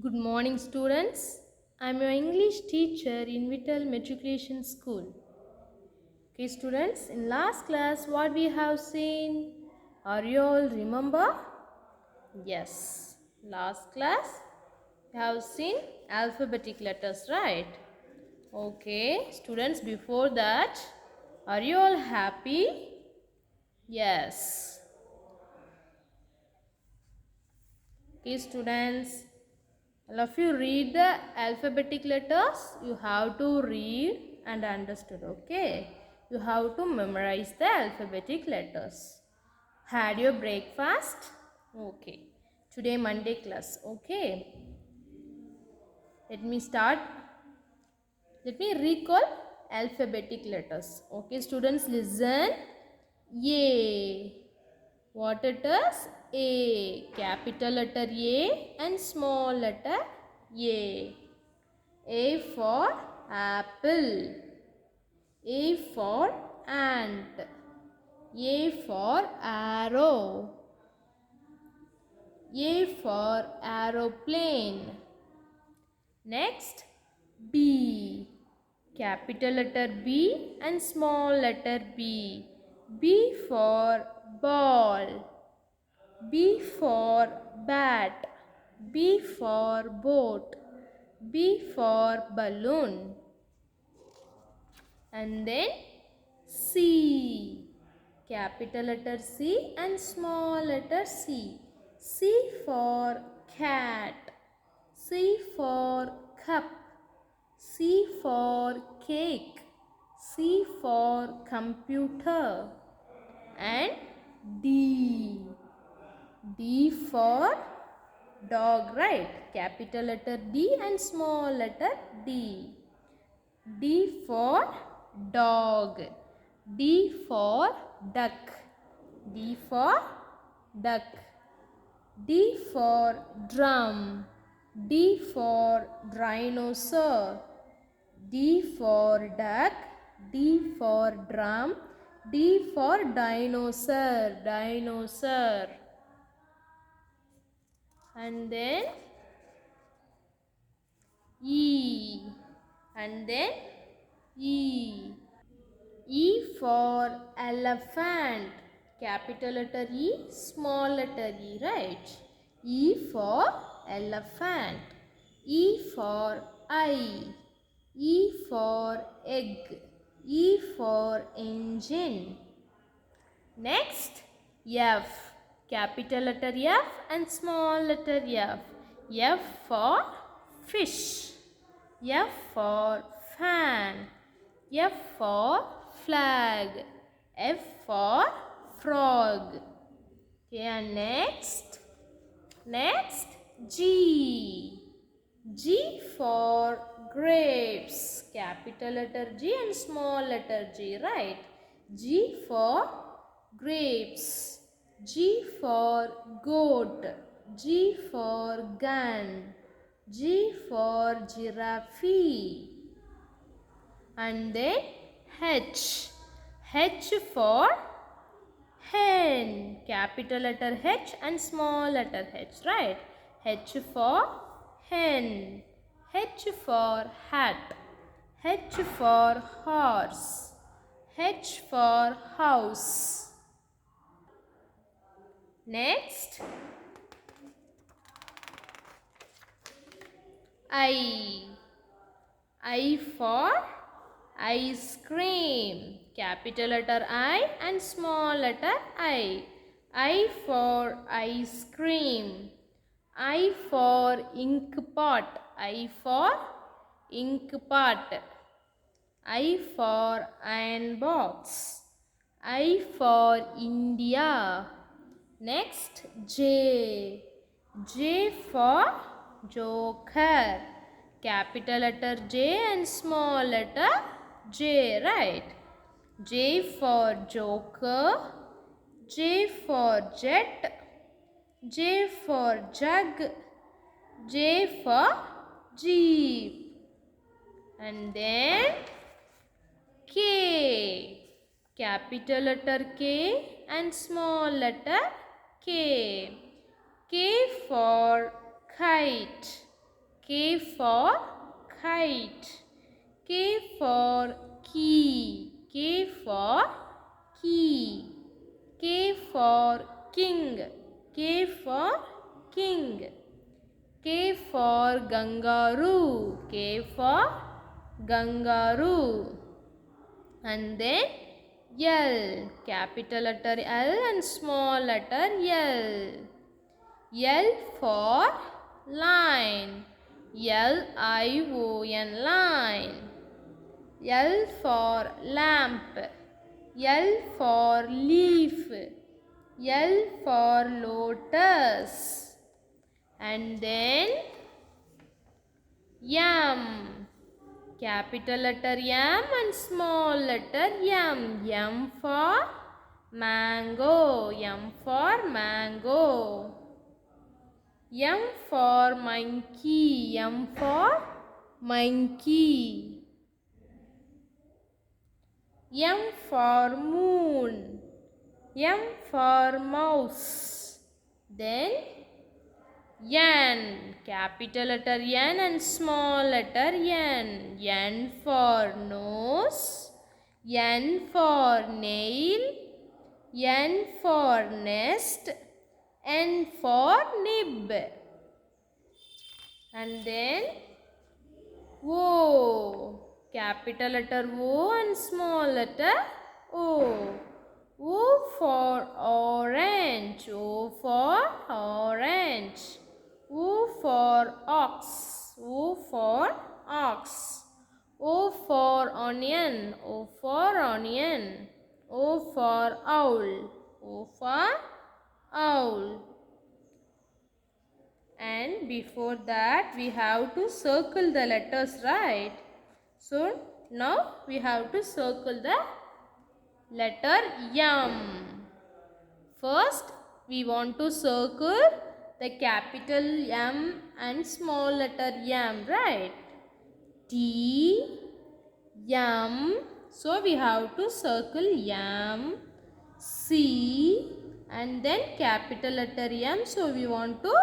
Good morning, students. I'm your English teacher in Vittal Matriculation School. Okay, students, in last class, what we have seen? Are you all remember? Yes, last class, we have seen alphabetic letters, right? Okay, students, before that, are you all happy? Yes. Okay, students, all of you read the alphabetic letters. You have to read and understood. Okay. You have to memorize the alphabetic letters. Had your breakfast? Okay. Today Monday class. Okay. Let me start. Let me recall alphabetic letters. Okay, students, listen. A. What it is? A. Capital letter A and small letter A. A for apple. A for ant. A for arrow. A for aeroplane. Next, B. Capital letter B and small letter B. B for ball. B for bat. B for boat. B for balloon. And then C. Capital letter C and small letter C. C for cat. C for cup. C for cake. C for computer. And D. D for dog, right? Capital letter D and small letter D. D for dog. D for duck. D for duck. D for drum. D for dinosaur. D for duck. D for drum. D for dinosaur. Dinosaur. And then E. And then E. E for elephant. Capital letter E, small letter E, right? E for elephant. E for eye. E for egg. E for engine. Next, F. Capital letter F and small letter F. F for fish. F for fan. F for flag. F for frog. Okay, and next G. G for grapes. Capital letter G and small letter G, right? G for grapes. G for goat. G for gun. G for giraffe. And then H. H for hen. Capital letter H and small letter H, right? H for hen. H for hat. H for horse. H for house. Next, I. I for ice cream. Capital letter I and small letter I. I for ice cream. I for ink pot. I for ink pot. I for iron box. I for India. Next, J. J for joker. Capital letter J and small letter J, right? J for joker. J for jet. J for jug. J for jeep. And then K. Capital letter K and small letter K. K for kite. K for kite. K for key. K for key. K for king. K for king. K for kangaroo. K for kangaroo. And then L, capital letter L and small letter L. L for line. Lion, line. L for lamp. L for leaf. L for lotus. And then M, capital letter M and small letter M. M for mango. M for mango. M for monkey. M for monkey. M for moon. M for mouse. Then N, capital letter N and small letter N. N for nose. N for nail. N for nest. N for nib. And then O, capital letter O and small letter O. O for orange. O for orange. O for ox. O for ox. O for onion. O for onion. O for owl. O for owl. And before that we have to circle the letters, right? So now we have to circle the letter M. First we want to circle the capital M and small letter M, right? T, M. So we have to circle M, C and then capital letter M. So we want to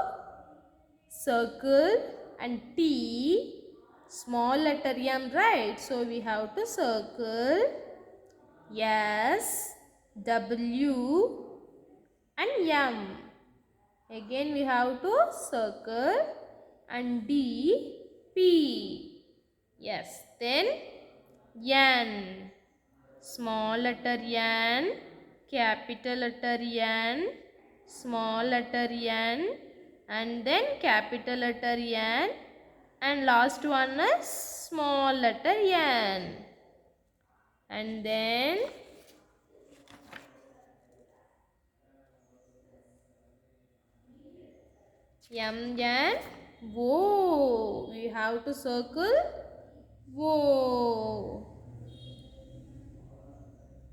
circle and T, small letter M, right? So we have to circle S, W and M. Again we have to circle and D, P. Yes, then N, small letter N, capital letter N, small letter N and then capital letter N and last one is small letter N. And then M, N, O. We have to circle O.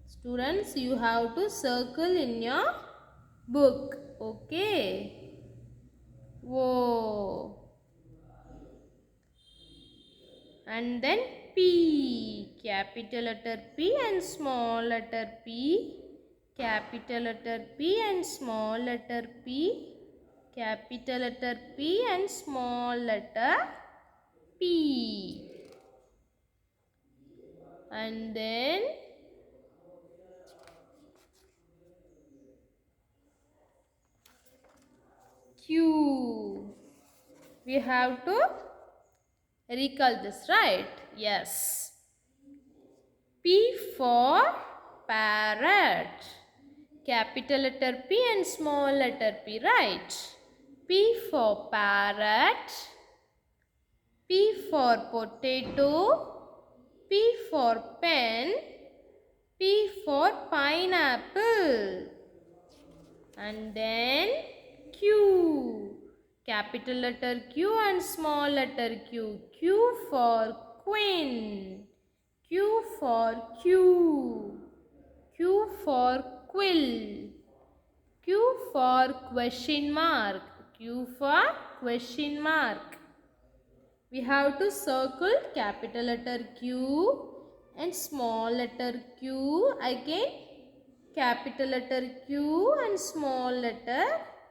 Students, you have to circle in your book. Okay. O. And then P, capital letter P and small letter P, capital letter P and small letter P, capital letter P and small letter P. And then Q. We have to recall this, right? Yes. P for parrot. Capital letter P and small letter P, right? P for parrot. P for potato. P for pen. P for pineapple. And then Q. Capital letter Q and small letter Q. Q for queen. Q for Q. Q for quill. Q for question mark. Q for question mark. We have to circle capital letter Q and small letter Q. Again capital letter Q and small letter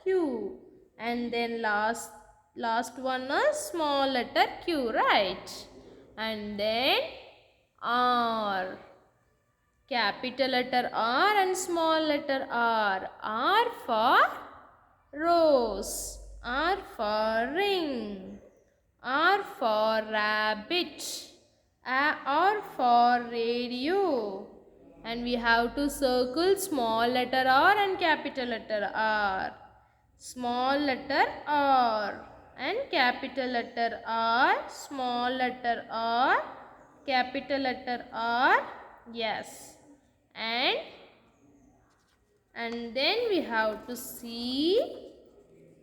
Q. And then last Last one is small letter Q, right? And then R. Capital letter R and small letter R. R for rose. R for ring. R for rabbit. R for radio. And we have to circle small letter R and capital letter R. Small letter R and capital letter R. Small letter R. Capital letter R. Yes. And then we have to see.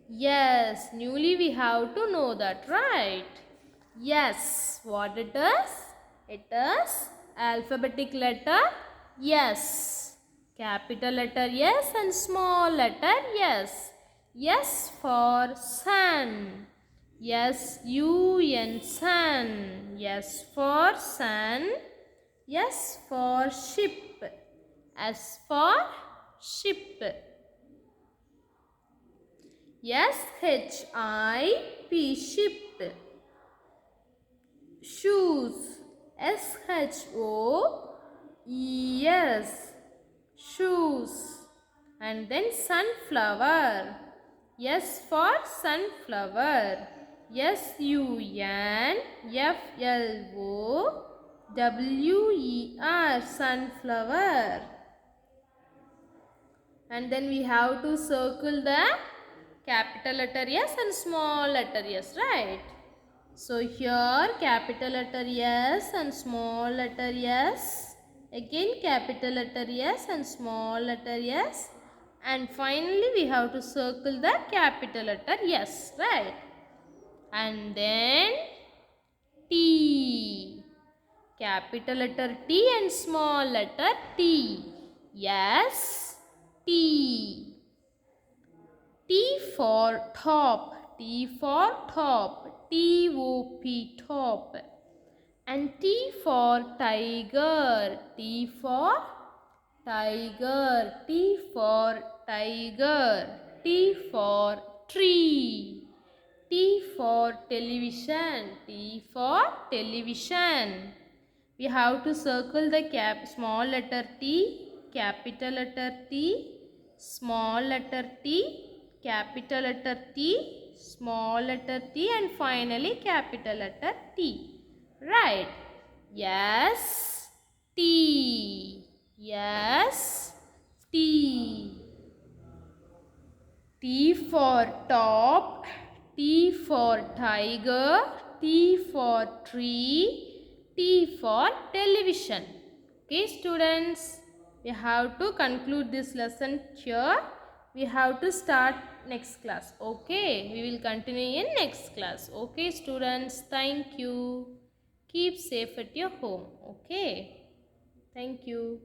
Yes, newly we have to know that, right? Yes, what it is? It is alphabetic letter yes. Capital letter yes and small letter yes. Yes for sun. Yes, U-N, sun. Yes for sun. S for ship. S for ship. S-H-I-P, ship. Shoes. S-H-O-E-S, shoes. And then sunflower. S for sunflower. S-U-N-F-L-O-W-E-R, sunflower. And then we have to circle the capital letter S and small letter S, right? So here capital letter S and small letter S. Again capital letter S and small letter S. And finally we have to circle the capital letter S, right? And then T. Capital letter T and small letter T. Yes, T. T for top. T for top. T-O-P, top. And T for tiger. T for tiger. T for tiger. T for tree. T for television. T for television. We have to circle the small letter T, capital letter T, small letter T, capital letter T, small letter T, and finally capital letter T. Right? Yes, T. Yes, T. T for top, T for tiger, T for tree, T for television. Okay, students, we have to conclude this lesson here. We have to start next class. Okay, we will continue in next class. Okay, students, thank you. Keep safe at your home. Okay, thank you.